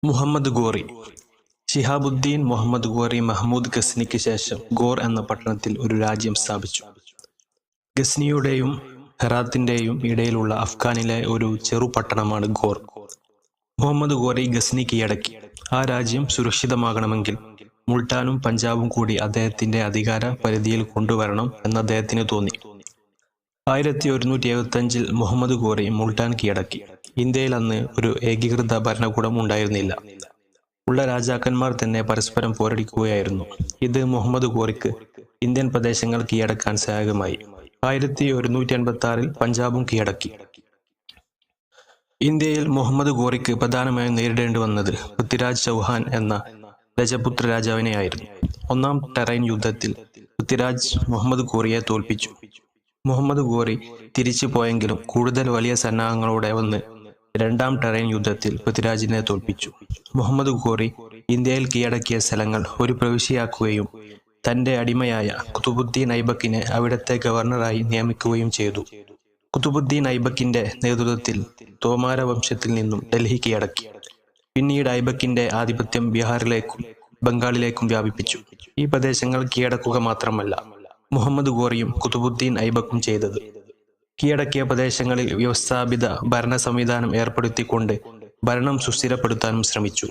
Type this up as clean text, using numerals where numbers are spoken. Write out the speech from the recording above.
മുഹമ്മദ് ഗോറി. ശിഹാബുദ്ദീൻ മുഹമ്മദ് ഗോറി മഹ്മൂദ് ഗസ്നിക്ക് ശേഷം ഗോർ എന്ന പട്ടണത്തിൽ ഒരു രാജ്യം സ്ഥാപിച്ചു. ഗസ്നിയുടെയും ഹെറാത്തിന്റെയും ഇടയിലുള്ള അഫ്ഗാനിലെ ഒരു ചെറുപട്ടണമാണ് ഗോർ. മുഹമ്മദ് ഗോറി ഗസ്നി കീഴടക്കി. ആ രാജ്യം സുരക്ഷിതമാകണമെങ്കിൽ മുൾട്ടാനും പഞ്ചാബും കൂടി അദ്ദേഹത്തിന്റെ അധികാര പരിധിയിൽ കൊണ്ടുവരണം എന്ന് അദ്ദേഹത്തിന് തോന്നി. 1175 മുഹമ്മദ് ഗോറി മുൾട്ടാൻ കീഴടക്കി. ഇന്ത്യയിൽ അന്ന് ഒരു ഏകീകൃത ഭരണകൂടം ഉണ്ടായിരുന്നില്ല. ഉള്ള രാജാക്കന്മാർ തന്നെ പരസ്പരം പോരടിക്കുകയായിരുന്നു. ഇത് മുഹമ്മദ് ഗോറിക്ക് ഇന്ത്യൻ പ്രദേശങ്ങൾ കീഴടക്കാൻ സഹായകമായി. 1186 പഞ്ചാബും കീഴടക്കി. ഇന്ത്യയിൽ മുഹമ്മദ് ഗോറിക്ക് പ്രധാനമായും നേരിടേണ്ടി വന്നത് പൃഥ്വിരാജ് ചൗഹാൻ എന്ന രജപുത്ര രാജാവിനെയായിരുന്നു. ഒന്നാം ടെറൈൻ യുദ്ധത്തിൽ പൃഥ്വിരാജ് മുഹമ്മദ് ഗോറിയെ തോൽപ്പിച്ചു. മുഹമ്മദ് ഗോറി തിരിച്ചു പോയെങ്കിലും കൂടുതൽ വലിയ സന്നാഹങ്ങളോടെ വന്ന് രണ്ടാം ടെറൈൻ യുദ്ധത്തിൽ പൃഥ്വിരാജിനെ തോൽപ്പിച്ചു. മുഹമ്മദ് ഗോറി ഇന്ത്യയിൽ കീഴടക്കിയ സ്ഥലങ്ങൾ ഒരു പ്രവിശ്യയാക്കുകയും തന്റെ അടിമയായ കുതുബുദ്ദീൻ ഐബക്കിനെ അവിടത്തെ ഗവർണറായി നിയമിക്കുകയും ചെയ്തു. കുതുബുദ്ദീൻ ഐബക്കിന്റെ നേതൃത്വത്തിൽ തോമാര വംശത്തിൽ നിന്നും ഡൽഹി കീഴടക്കി. പിന്നീട് ഐബക്കിന്റെ ആധിപത്യം ബീഹാറിലേക്കും ബംഗാളിലേക്കും വ്യാപിപ്പിച്ചു. ഈ പ്രദേശങ്ങൾ കീഴടക്കുക മാത്രമല്ല മുഹമ്മദ് ഗോറിയും കുതുബുദ്ദീൻ ഐബക്കും ചെയ്തത്. കീഴടക്കിയ പ്രദേശങ്ങളിൽ വ്യവസ്ഥാപിത ഭരണ സംവിധാനം ഏർപ്പെടുത്തിക്കൊണ്ട് ഭരണം സുസ്ഥിരപ്പെടുത്താനും ശ്രമിച്ചു.